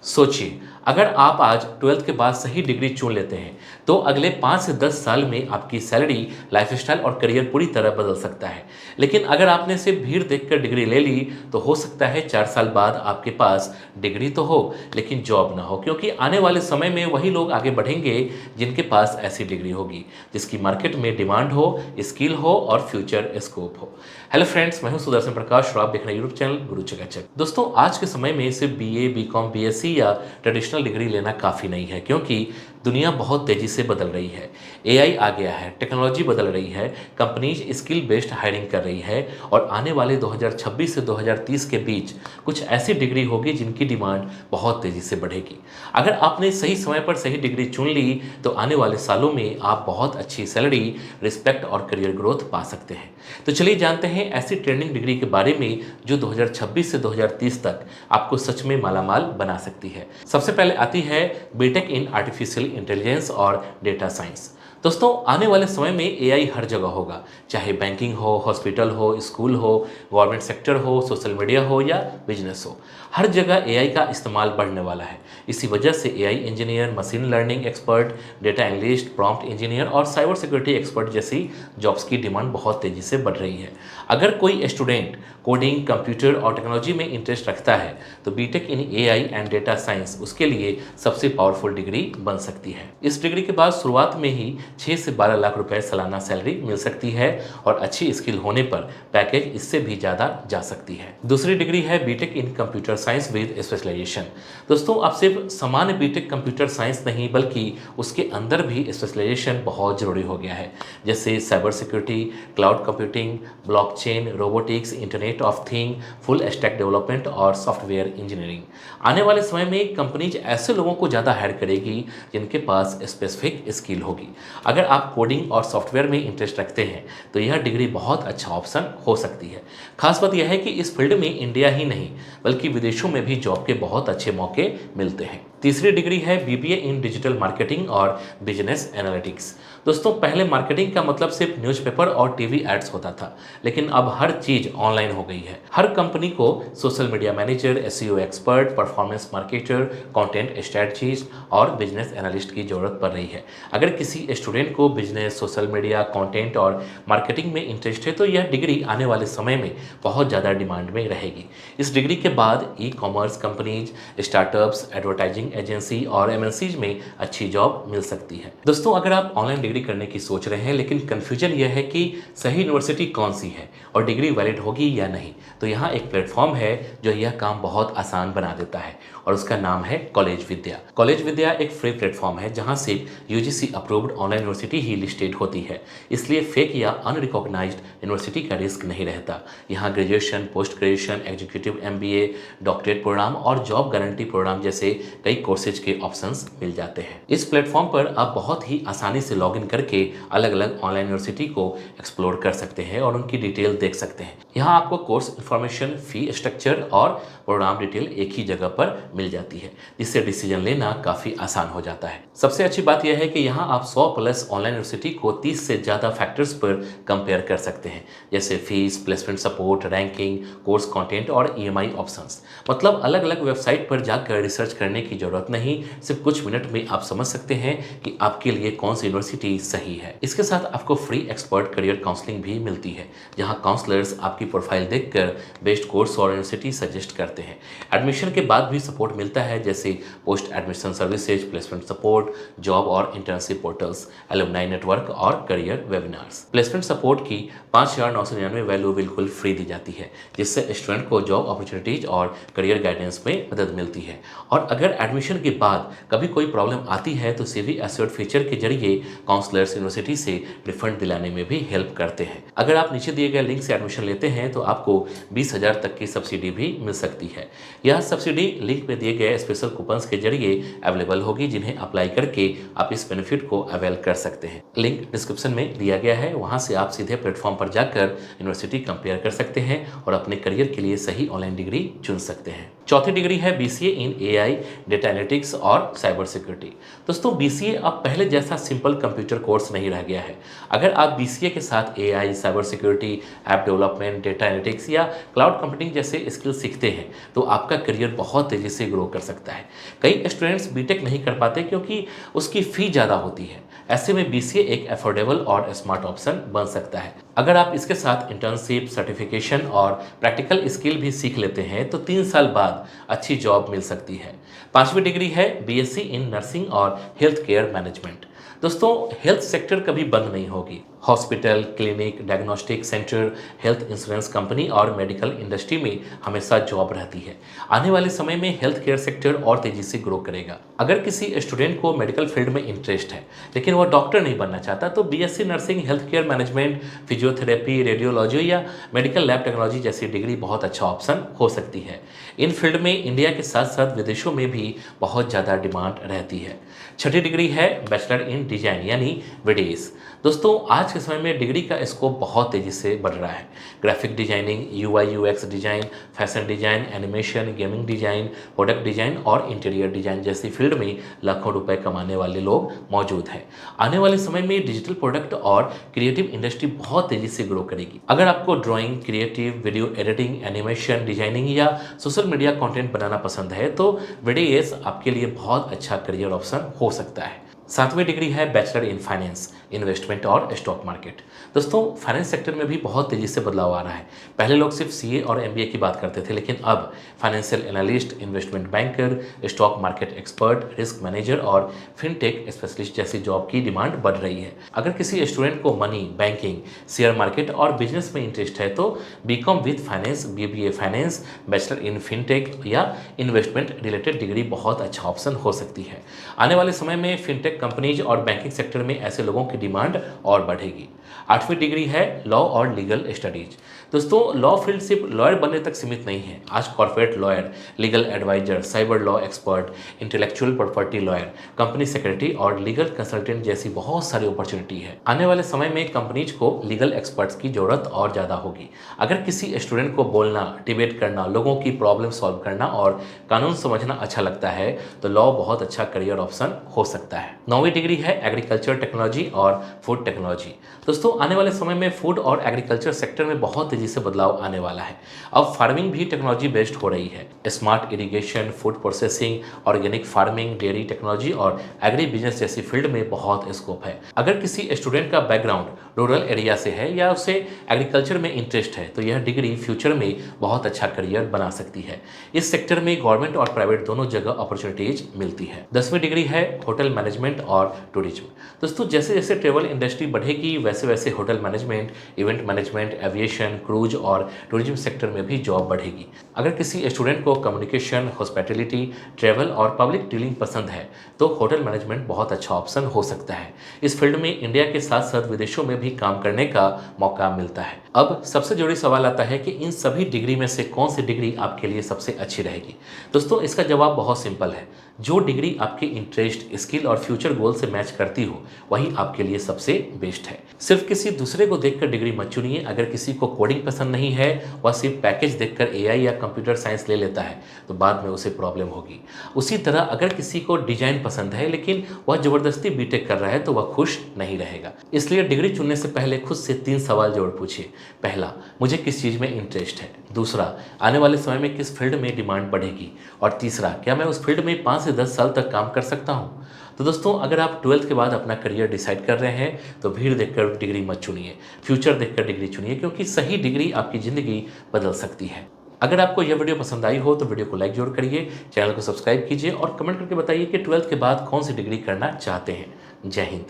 सोचिए, अगर आप आज 12th के बाद सही डिग्री चुन लेते हैं, तो अगले 5 से 10 साल में आपकी सैलरी, लाइफ़स्टाइल और करियर पूरी तरह बदल सकता है। लेकिन अगर आपने सिर्फ भीड़ देखकर डिग्री ले ली, तो हो सकता है 4 साल बाद आपके पास डिग्री तो हो, लेकिन जॉब ना हो, क्योंकि आने वाले समय में वही लोग आगे बढ़ेंगे जिनके पास ऐसी डिग्री होगी, जिसकी मार्केट में डिमांड हो, स्किल हो और फ्यूचर स्कोप हो। हेलो फ्रेंड्स, मैं हूं सुदर्शन प्रकाश और आप देख रहे हैं यूट्यूब चैनल गुरु चकाचक। दोस्तों, आज के समय में सिर्फ बीए, बीकॉम, बीएससी या ट्रेडिशनल डिग्री लेना काफ़ी नहीं है, क्योंकि दुनिया बहुत तेज़ी से बदल रही है। एआई आ गया है, टेक्नोलॉजी बदल रही है, कंपनीज स्किल बेस्ड हायरिंग कर रही है और आने वाले 2026 से 2030 के बीच कुछ ऐसी डिग्री होगी जिनकी डिमांड बहुत तेज़ी से बढ़ेगी। अगर आपने सही समय पर सही डिग्री चुन ली, तो आने वाले सालों में आप बहुत अच्छी सैलरी, रिस्पेक्ट और करियर ग्रोथ पा सकते हैं। तो चलिए जानते हैं ऐसी ट्रेंडिंग डिग्री के बारे में जो 2026 से 2030 तक आपको सच में मालामाल बना सकती है। सबसे पहले आती है बीटेक इन आर्टिफिशियल इंटेलिजेंस और डेटा साइंस। दोस्तों, आने वाले समय में एआई हर जगह होगा, चाहे बैंकिंग हो, हॉस्पिटल हो, स्कूल हो, गवर्नमेंट सेक्टर हो, सोशल मीडिया हो या बिजनेस हो। हर जगह एआई का इस्तेमाल बढ़ने वाला है। इसी वजह से AI engineer, machine learning expert, data analyst, prompt engineer और साइबर सिक्योरिटी एक्सपर्ट जैसी जॉब्स की डिमांड बहुत तेज़ी से बढ़ रही है। अगर कोई स्टूडेंट कोडिंग, कंप्यूटर और टेक्नोलॉजी में इंटरेस्ट रखता है, तो BTech in AI and data science उसके लिए सबसे पावरफुल डिग्री बन सकती है। इस डिग्री के बाद शुरुआत में ही 6 से 12 लाख रुपए सालाना सैलरी मिल सकती है और अच्छी स्किल होने पर पैकेज इससे भी ज़्यादा जा सकती है। दूसरी डिग्री है BTech in computer science with specialization. दोस्तों, अब सिर्फ सामान्य बीटेक कंप्यूटर साइंस नहीं, बल्कि उसके अंदर भी स्पेशलाइजेशन बहुत ज़रूरी हो गया है, जैसे cyber security, cloud computing, blockchain, robotics, internet of thing, full stack development और सॉफ्टवेयर इंजीनियरिंग। आने वाले समय में कंपनीज ऐसे लोगों को ज़्यादा हायर करेगी जिनके पास स्पेसिफिक स्किल होगी। अगर आप कोडिंग और सॉफ्टवेयर में इंटरेस्ट रखते हैं, तो यह डिग्री बहुत अच्छा ऑप्शन हो सकती है। खास बात यह है कि इस फील्ड में इंडिया ही नहीं, बल्कि विदेशों में भी जॉब के बहुत अच्छे मौके मिलते हैं। तीसरी डिग्री है बीबीए इन डिजिटल मार्केटिंग और बिजनेस एनालिटिक्स। दोस्तों, पहले मार्केटिंग का मतलब सिर्फ न्यूज़पेपर और टीवी एड्स होता था, लेकिन अब हर चीज़ ऑनलाइन हो गई है। हर कंपनी को social media manager, SEO expert, performance marketer, content strategist और बिजनेस एनालिस्ट की ज़रूरत पड़ रही है। अगर किसी स्टूडेंट को बिजनेस, सोशल मीडिया, कंटेंट और मार्केटिंग में इंटरेस्ट है, तो यह डिग्री आने वाले समय में बहुत ज़्यादा डिमांड में रहेगी। इस डिग्री के बाद e commerce companies, startups, advertising agency और एमएनसीज में अच्छी जॉब मिल सकती है। दोस्तों, अगर आप ऑनलाइन डिग्री करने की सोच रहे हैं, लेकिन कन्फ्यूजन यह है कि सही यूनिवर्सिटी कौन सी है और डिग्री वैलिड होगी या नहीं, तो यहाँ एक प्लेटफॉर्म है जो यह काम बहुत आसान बना देता है और उसका नाम है कॉलेज विद्या। कॉलेज विद्या एक फ्री प्लेटफॉर्म है जहाँ सिर्फ यूजीसी अप्रूव्ड ऑनलाइन यूनिवर्सिटी ही लिस्टेड होती है, इसलिए फेक या अनरिकॉग्नाइज्ड यूनिवर्सिटी का रिस्क नहीं रहता। यहाँ graduation, post graduation, executive MBA, doctorate program और जॉब गारंटी प्रोग्राम जैसे कई कोर्सेज के ऑप्शंस मिल जाते हैं। इस प्लेटफॉर्म पर आप बहुत ही आसानी से लॉगिन करके अलग अलग ऑनलाइन यूनिवर्सिटी को एक्सप्लोर कर सकते हैं और उनकी डिटेल देख सकते हैं। यहाँ आपको कोर्स इन्फॉर्मेशन, फी स्ट्रक्चर और प्रोग्राम डिटेल एक ही जगह पर मिल जाती है, जिससे डिसीजन लेना काफ़ी आसान हो जाता है। सबसे अच्छी बात यह है कि यहाँ आप 100 प्लस ऑनलाइन यूनिवर्सिटी को 30 से ज़्यादा फैक्टर्स पर कंपेयर कर सकते हैं, जैसे fees, placement support, ranking, course content और ईएमआई ऑप्शंस। मतलब अलग अलग वेबसाइट पर जाकर रिसर्च करने की जरूरत नहीं, सिर्फ कुछ मिनट में आप समझ सकते हैं कि आपके लिए कौन सी यूनिवर्सिटी सही है। इसके साथ आपको फ्री एक्सपर्ट करियर काउंसलिंग भी मिलती है, जहाँ काउंसलर्स आपकी प्रोफाइल देखकर बेस्ट कोर्स और यूनिवर्सिटी सजेस्ट करते हैं। एडमिशन के बाद भी सपोर्ट मिलता है, जैसे post admission services, placement support, job और इंटर्नशिप पोर्टल्स, एलुमनाई नेटवर्क और करियर वेबिनार्स। प्लेसमेंट सपोर्ट की 5,999 वैल्यू बिल्कुल फ्री दी जाती है, जिससे स्टूडेंट को जॉब अपॉर्चुनिटीज और करियर गाइडेंस में मदद मिलती है। और अगर एडमिशन के बाद कभी कोई प्रॉब्लम आती है, तो सीवी एश्योर्ड फीचर के जरिए काउंसलर्स यूनिवर्सिटी से रिफंड दिलाने में भी हेल्प करते हैं। अगर आप नीचे दिए गए लिंक से एडमिशन लेते हैं, तो आपको 20,000 तक की सब्सिडी भी मिल सकती है। यह सब्सिडी लिंक में दिए गए स्पेशल कूपन्स के जरिए अवेलेबल होगी, जिन्हें अप्लाई करके आप इस बेनिफिट को अवेल कर सकते हैं। लिंक डिस्क्रिप्शन में दिया गया है, वहां से आप सीधे प्लेटफॉर्म पर जाकर यूनिवर्सिटी कंपेयर कर सकते हैं और अपने करियर के लिए सही ऑनलाइन डिग्री चुन सकते हैं। चौथी डिग्री है बीसीए इन एआई, डेटा एनालिटिक्स और साइबर सिक्योरिटी। दोस्तों बीसीए अब पहले जैसा सिंपल कंप्यूटर कोर्स नहीं रह गया है। अगर आप बीसीए के साथ AI, cyber security, app development, data analytics या क्लाउड कंप्यूटिंग जैसे स्किल सीखते हैं तो आपका करियर बहुत तेज़ी से ग्रो कर सकता है। कई स्टूडेंट्स बीटेक नहीं कर पाते क्योंकि उसकी फ़ी ज़्यादा होती है। ऐसे में बीसीए एक अफोर्डेबल और स्मार्ट ऑप्शन बन सकता है। अगर आप इसके साथ इंटर्नशिप, सर्टिफिकेशन और प्रैक्टिकल स्किल भी सीख लेते हैं तो 3 साल बाद अच्छी जॉब मिल सकती है। पांचवी डिग्री है बीएससी इन नर्सिंग और हेल्थ केयर मैनेजमेंट। दोस्तों हेल्थ सेक्टर कभी बंद नहीं होगी। Hospital, clinic, diagnostic centre, health insurance company और मेडिकल इंडस्ट्री में हमेशा जॉब रहती है। आने वाले समय में हेल्थ केयर सेक्टर और तेज़ी से ग्रो करेगा। अगर किसी स्टूडेंट को मेडिकल फील्ड में इंटरेस्ट है लेकिन वो डॉक्टर नहीं बनना चाहता तो BSc nursing, health care management, physiotherapy, radiology या मेडिकल लैब टेक्नोलॉजी जैसी डिग्री बहुत अच्छा ऑप्शन हो सकती है। इन फील्ड में इंडिया के साथ साथ विदेशों में भी बहुत ज़्यादा डिमांड रहती है। छठी डिग्री है बैचलर इन डिजाइन यानी बीडीएस। दोस्तों आज के समय में डिग्री का स्कोप बहुत तेज़ी से बढ़ रहा है। Graphic designing, UI UX design, fashion design, animation, gaming design, product design और इंटीरियर डिजाइन जैसी फील्ड में लाखों रुपए कमाने वाले लोग मौजूद हैं। आने वाले समय में डिजिटल प्रोडक्ट और क्रिएटिव इंडस्ट्री बहुत तेज़ी से ग्रो करेगी। अगर आपको drawing, creative, video editing, animation, designing या सोशल मीडिया कंटेंट बनाना पसंद है तो बीडीएस आपके लिए बहुत अच्छा करियर ऑप्शन हो सकता है। सातवीं डिग्री है बैचलर इन फाइनेंस, इन्वेस्टमेंट और स्टॉक मार्केट। दोस्तों फाइनेंस सेक्टर में भी बहुत तेज़ी से बदलाव आ रहा है। पहले लोग सिर्फ सीए और एमबीए की बात करते थे लेकिन अब financial analyst, investment banker, stock market expert, risk manager और फिनटेक स्पेशलिस्ट जैसी जॉब की डिमांड बढ़ रही है। अगर किसी स्टूडेंट को मनी, बैंकिंग, शेयर मार्केट और बिजनेस में इंटरेस्ट है तो BCom with finance, BBA finance, bachelor in fintech या इन्वेस्टमेंट रिलेटेड डिग्री बहुत अच्छा ऑप्शन हो सकती है। आने वाले समय में फिनटेक कंपनीज और बैंकिंग सेक्टर में ऐसे लोगों की डिमांड और बढ़ेगी। आठवीं डिग्री है लॉ और लीगल स्टडीज। दोस्तों लॉ फील्ड सिर्फ लॉयर बनने तक सीमित नहीं है। आज corporate lawyer, legal adviser, cyber law expert, intellectual property lawyer, company secretary और लीगल कंसल्टेंट जैसी बहुत सारी अपॉर्चुनिटी है। आने वाले समय में कंपनीज को लीगल एक्सपर्ट्स की जरूरत और ज़्यादा होगी। अगर किसी स्टूडेंट को बोलना, डिबेट करना, लोगों की प्रॉब्लम सॉल्व करना और कानून समझना अच्छा लगता है तो लॉ बहुत अच्छा करियर ऑप्शन हो सकता है। नौवीं डिग्री है एग्रीकल्चर टेक्नोलॉजी और फूड टेक्नोलॉजी। दोस्तों आने वाले समय में फूड और एग्रीकल्चर सेक्टर में बहुत तेजी से बदलाव आने वाला है। अब फार्मिंग भी टेक्नोलॉजी बेस्ड हो रही है। Smart irrigation, food processing, organic farming, dairy technology और एग्री बिजनेस जैसी फील्ड में बहुत स्कोप है। अगर किसी स्टूडेंट का बैकग्राउंड रूरल एरिया से है या उसे एग्रीकल्चर में इंटरेस्ट है तो यह डिग्री फ्यूचर में बहुत अच्छा करियर बना सकती है। इस सेक्टर में गवर्नमेंट और प्राइवेट दोनों जगह अपॉर्चुनिटीज मिलती है। 10वीं डिग्री है होटल मैनेजमेंट और टूरिज्म। दोस्तों जैसे जैसे ट्रेवल इंडस्ट्री बढ़ेगी वैसे वैसे hotel management, event management, aviation, cruise और टूरिज्म सेक्टर में भी जॉब बढ़ेगी। अगर किसी स्टूडेंट को कम्युनिकेशन, हॉस्पिटैलिटी, ट्रैवल और पब्लिक डीलिंग पसंद है तो होटल मैनेजमेंट बहुत अच्छा ऑप्शन हो सकता है। इस फील्ड में इंडिया के साथ साथ विदेशों में भी काम करने का मौका मिलता है। अब सबसे जरूरी सवाल आता है कि इन सभी डिग्री में से कौन सी डिग्री आपके लिए सबसे अच्छी रहेगी। दोस्तों इसका जवाब बहुत सिंपल है। जो डिग्री आपके इंटरेस्ट, स्किल और फ्यूचर गोल से मैच करती हो वही आपके लिए सबसे बेस्ट है। सिर्फ किसी दूसरे को देखकर डिग्री मत चुनिए। अगर किसी को कोडिंग पसंद नहीं है, वह सिर्फ पैकेज देखकर एआई या कंप्यूटर साइंस ले लेता है तो बाद में उसे प्रॉब्लम होगी। उसी तरह अगर किसी को डिजाइन पसंद है लेकिन वह जबरदस्ती बीटेक कर रहा है तो वह खुश नहीं रहेगा। इसलिए डिग्री चुनने से पहले खुद से 3 सवाल जरूर पूछिए। पहला, मुझे किस चीज़ में इंटरेस्ट है। दूसरा, आने वाले समय में किस फील्ड में डिमांड बढ़ेगी। और तीसरा, क्या मैं उस फील्ड में 5 से 10 साल तक काम कर सकता हूँ। तो दोस्तों अगर आप 12th के बाद अपना करियर डिसाइड कर रहे हैं तो भीड़ देखकर डिग्री मत चुनिए, फ्यूचर देखकर डिग्री चुनिए, क्योंकि सही डिग्री आपकी ज़िंदगी बदल सकती है। अगर आपको यह वीडियो पसंद आई हो तो वीडियो को लाइक जरूर करिए, चैनल को सब्सक्राइब कीजिए और कमेंट करके बताइए कि 12th के बाद कौन सी डिग्री करना चाहते हैं। जय हिंद।